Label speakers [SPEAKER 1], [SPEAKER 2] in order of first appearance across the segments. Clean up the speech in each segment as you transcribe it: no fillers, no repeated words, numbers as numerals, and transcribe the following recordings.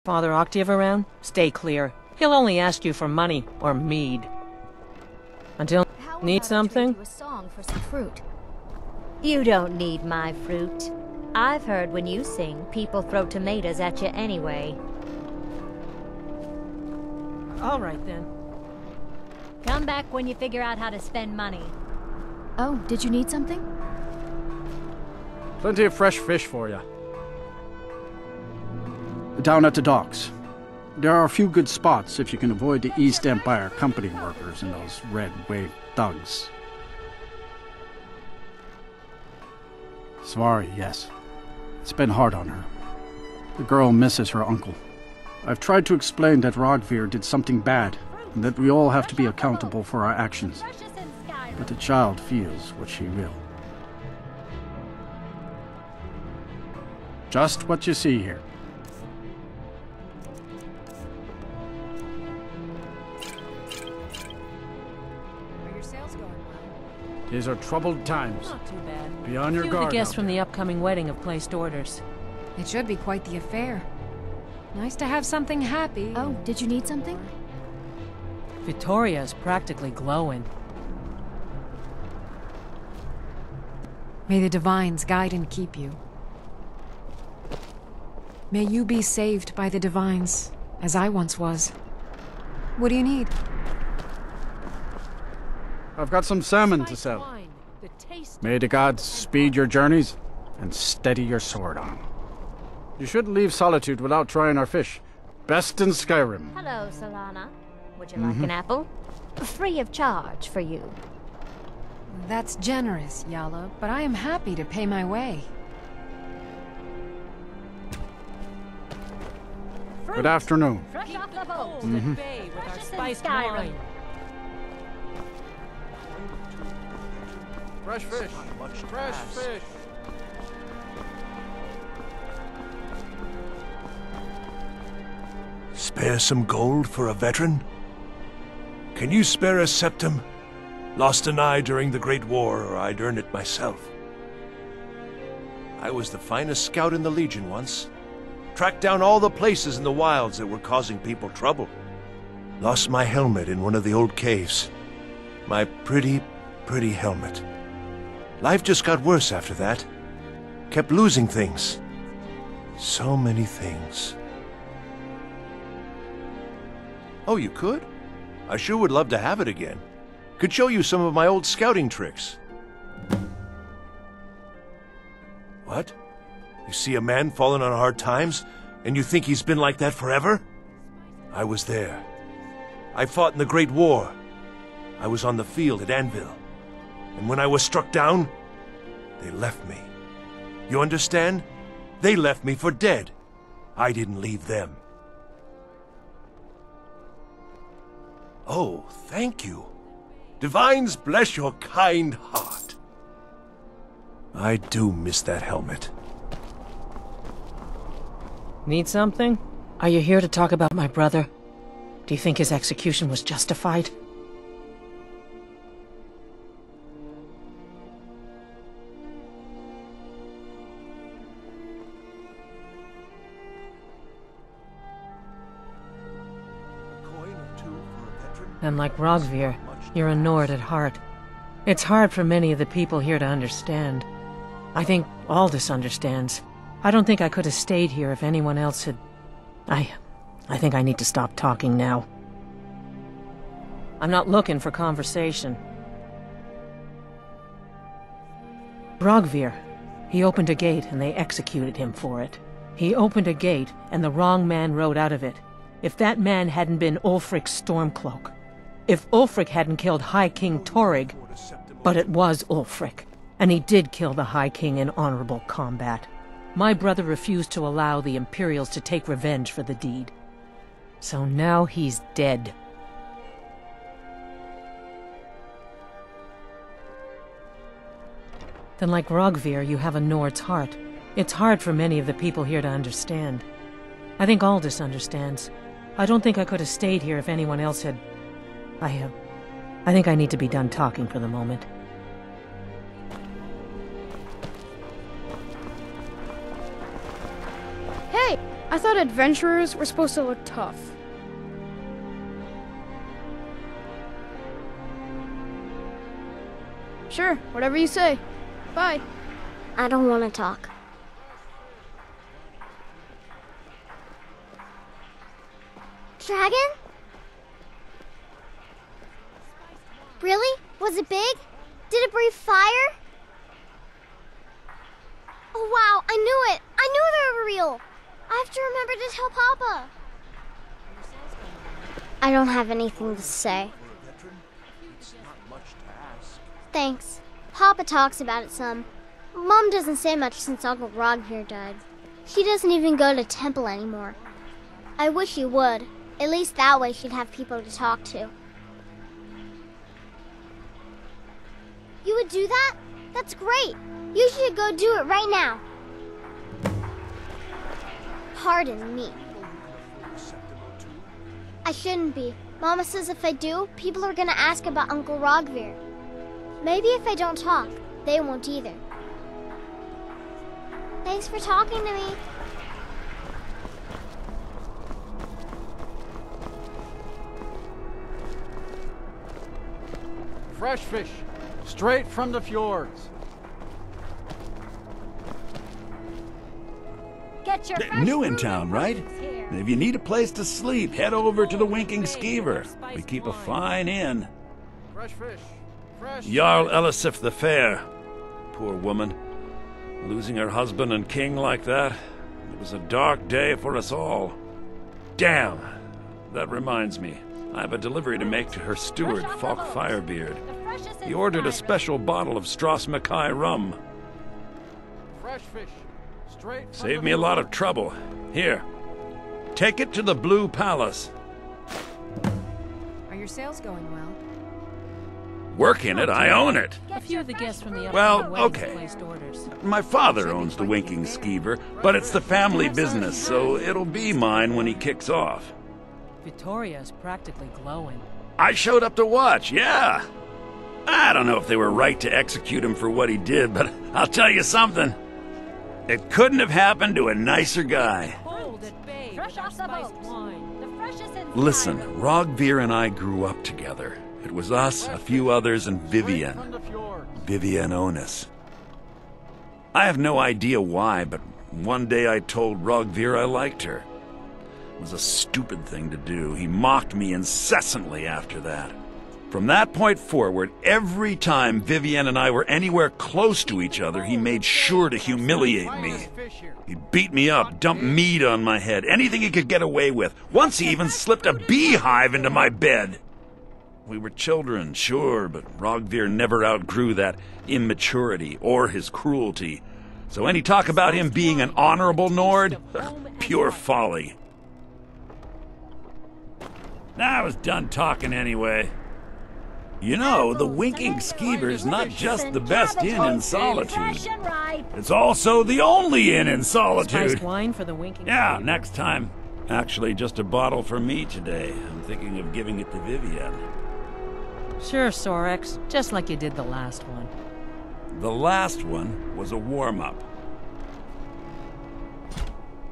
[SPEAKER 1] Father Octave around? Stay clear. He'll only ask you for money or mead. Until... Need something?
[SPEAKER 2] A song for some fruit.
[SPEAKER 3] You don't need my fruit. I've heard when you sing, people throw tomatoes at you anyway.
[SPEAKER 1] All right, then.
[SPEAKER 3] Come back when you figure out how to spend money.
[SPEAKER 2] Oh, did you need something?
[SPEAKER 4] Plenty of fresh fish for you.
[SPEAKER 5] Down at the docks. There are a few good spots if you can avoid the East Empire company workers and those red wave thugs. Svari, yes. It's been hard on her. The girl misses her uncle. I've tried to explain that Rogvir did something bad, and that we all have to be accountable for our actions. But the child feels what she will. Just what you see here.
[SPEAKER 4] These are troubled times.
[SPEAKER 1] Not too bad.
[SPEAKER 4] Be on your
[SPEAKER 1] Few
[SPEAKER 4] guard.
[SPEAKER 1] of the guests
[SPEAKER 4] out
[SPEAKER 1] from
[SPEAKER 4] there.
[SPEAKER 1] the upcoming wedding have placed orders.
[SPEAKER 6] It should be quite the affair. Nice to have something happy.
[SPEAKER 2] Oh, did you need something?
[SPEAKER 1] Victoria is practically glowing.
[SPEAKER 6] May the divines guide and keep you. May you be saved by the divines, as I once was. What do you need?
[SPEAKER 4] I've got some salmon to sell. May the gods speed your journeys and steady your sword on. You shouldn't leave Solitude without trying our fish. Best in Skyrim.
[SPEAKER 3] Hello, Solana. Would you like an apple? Free of charge for you.
[SPEAKER 6] That's generous, Yala, but I am happy to pay my way.
[SPEAKER 4] Good afternoon.
[SPEAKER 3] Fresh off the boat.
[SPEAKER 1] At bay with our
[SPEAKER 3] Freshest in
[SPEAKER 1] spiced
[SPEAKER 3] Skyrim.
[SPEAKER 1] wine.
[SPEAKER 4] Fresh fish. Fresh fish.
[SPEAKER 7] Spare some gold for a veteran? Can you spare a septum? Lost an eye during the Great War, or I'd earn it myself. I was the finest scout in the Legion once. Tracked down all the places in the wilds that were causing people trouble. Lost my helmet in one of the old caves. My pretty, pretty helmet. Life just got worse after that. Kept losing things. So many things. Oh, you could? I sure would love to have it again. Could show you some of my old scouting tricks. What? You see a man falling on hard times, and you think he's been like that forever? I was there. I fought in the Great War. I was on the field at Anvil. And when I was struck down, they left me. You understand? They left me for dead. I didn't leave them. Oh, thank you. Divines bless your kind heart. I do miss that helmet.
[SPEAKER 1] Need something? Are you here to talk about my brother? Do you think his execution was justified? And like Rogvir, you're a Nord at heart. It's hard for many of the people here to understand. I think Aldous understands. I don't think I could have stayed here if anyone else had... I think I need to stop talking now. I'm not looking for conversation. Rogvir, he opened a gate and they executed him for it. He opened a gate and the wrong man rode out of it. If that man hadn't been Ulfric's Stormcloak. If Ulfric hadn't killed High King Torrig, but it was Ulfric, and he did kill the High King in honorable combat. My brother refused to allow the Imperials to take revenge for the deed. So now he's dead. Then like Rogvir, you have a Nord's heart. It's hard for many of the people here to understand. I think Aldous understands. I don't think I could have stayed here if anyone else had... I think I need to be done talking for the moment.
[SPEAKER 2] Hey, I
[SPEAKER 8] thought adventurers were supposed to look tough. Sure, whatever you say. Bye.
[SPEAKER 9] I don't want to talk. Dragon? Really? Was it big? Did it breathe fire? Oh wow, I knew it! I knew they were real! I have to remember to tell Papa. I don't have anything to say. Thanks. Papa talks about it some. Mom doesn't say much since Uncle Rogvir died. She doesn't even go to temple anymore. I wish she would. At least that way she'd have people to talk to. You would do that? That's great. You should go do it right now. Pardon me. I shouldn't be. Mama says if I do, people are gonna ask about Uncle Rogvir. Maybe if I don't talk, they won't either. Thanks for talking to me.
[SPEAKER 5] Fresh fish, straight from the fjords.
[SPEAKER 3] Get your
[SPEAKER 10] New in town, right? If you need a place to sleep, head over to the Winking Skeever. We keep a fine inn.
[SPEAKER 5] Fresh fish. Fresh.
[SPEAKER 7] Jarl Elisif the Fair. Poor woman. Losing her husband and king like that. It was a dark day for us all. Damn. That reminds me. I have a delivery to make to her steward, Falk Firebeard. He ordered a special bottle of Strass Mackay rum.
[SPEAKER 5] Fresh fish. Straight from
[SPEAKER 7] Saved
[SPEAKER 5] the
[SPEAKER 7] me a lot of
[SPEAKER 5] fjords.
[SPEAKER 7] trouble. Here. Take it to the Blue Palace.
[SPEAKER 6] Are your sales going well?
[SPEAKER 7] Work in it, I own it.
[SPEAKER 1] A few of the guests from the
[SPEAKER 7] Well,
[SPEAKER 1] upcoming weddings
[SPEAKER 7] okay.
[SPEAKER 1] placed orders.
[SPEAKER 7] My father owns the Winking Skeever, but it's the family business, so it'll be mine when he kicks off.
[SPEAKER 1] Victoria is practically glowing.
[SPEAKER 7] I showed up to watch, yeah. I don't know if they were right to execute him for what he did, but I'll tell you something. It couldn't have happened to a nicer guy.
[SPEAKER 1] Cold at bay
[SPEAKER 3] Fresh
[SPEAKER 1] with our
[SPEAKER 3] off the
[SPEAKER 1] spiced
[SPEAKER 3] boat.
[SPEAKER 1] wine.
[SPEAKER 3] The freshest in
[SPEAKER 7] Listen,
[SPEAKER 3] Skyrim.
[SPEAKER 7] Rogvir and I grew up together. It was us, a few others, and
[SPEAKER 5] From
[SPEAKER 7] Vivian.
[SPEAKER 5] the fjords.
[SPEAKER 7] Vivian Onus. I have no idea why, but one day I told Rogvir I liked her. It was a stupid thing to do. He mocked me incessantly after that. From that point forward, every time Vivian and I were anywhere close to each other, he made sure to humiliate me.
[SPEAKER 5] Finest fish here.
[SPEAKER 7] He'd beat me up, dump meat on my head, anything he could get away with. Once he even slipped a beehive into my bed. We were children, sure, but Rogvir never outgrew that immaturity or his cruelty. So any talk about him being an honorable Nord? Pure folly. I was done talking anyway. You know, the Winking Skeever's not just the best inn in Solitude.
[SPEAKER 3] Fresh and right.
[SPEAKER 7] It's also the only inn in
[SPEAKER 1] Spiced
[SPEAKER 7] Solitude.
[SPEAKER 1] wine for the winking.
[SPEAKER 7] Yeah,
[SPEAKER 1] Skeever.
[SPEAKER 7] next time. Actually, just a bottle for me today. I'm thinking of giving it to Vivian.
[SPEAKER 1] Sure, Sorex. Just like you did the last one.
[SPEAKER 7] The last one was a warm-up.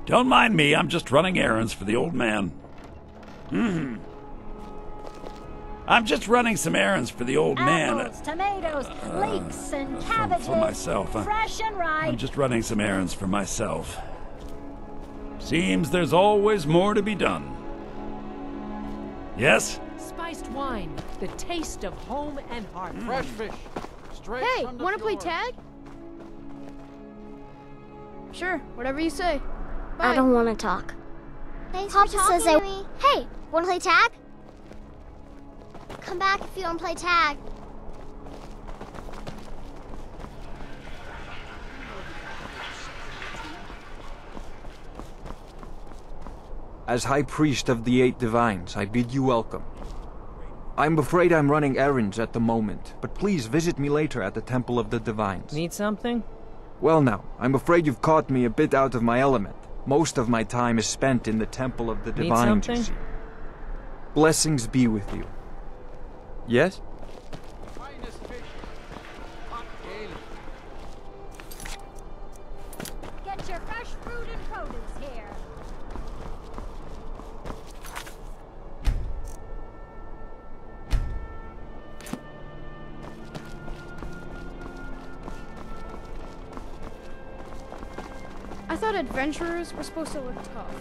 [SPEAKER 7] Don't mind me, I'm just running errands for the old man. I'm just running some errands for the old man.
[SPEAKER 3] Apples, tomatoes, leeks, and cabbages.
[SPEAKER 7] For myself.
[SPEAKER 3] Fresh and right.
[SPEAKER 7] I'm just running some errands for myself. Seems there's always more to be done. Yes?
[SPEAKER 1] Spiced wine. The taste of home and heart.
[SPEAKER 5] Fresh fish. Straight
[SPEAKER 8] Hey,
[SPEAKER 5] from the
[SPEAKER 8] wanna play
[SPEAKER 5] fjords.
[SPEAKER 8] tag? Sure, whatever you say. Bye.
[SPEAKER 9] I don't want to talk.
[SPEAKER 3] Thanks
[SPEAKER 9] Papa
[SPEAKER 3] for talking
[SPEAKER 9] says I...
[SPEAKER 3] to me.
[SPEAKER 9] Hey, want to play tag? Come back if you don't play tag.
[SPEAKER 11] As High Priest of the Eight Divines, I bid you welcome. I'm afraid I'm running errands at the moment, but please visit me later at the Temple of the Divines.
[SPEAKER 1] Need something?
[SPEAKER 11] Well now, I'm afraid you've caught me a bit out of my element. Most of my time is spent in the Temple of the
[SPEAKER 1] Need
[SPEAKER 11] Divines, you
[SPEAKER 1] something?
[SPEAKER 11] see. Blessings be with you. Yes?
[SPEAKER 5] Finest fish. Hot ale.
[SPEAKER 3] Get your fresh fruit and produce here.
[SPEAKER 8] thought adventurers were supposed to look tough.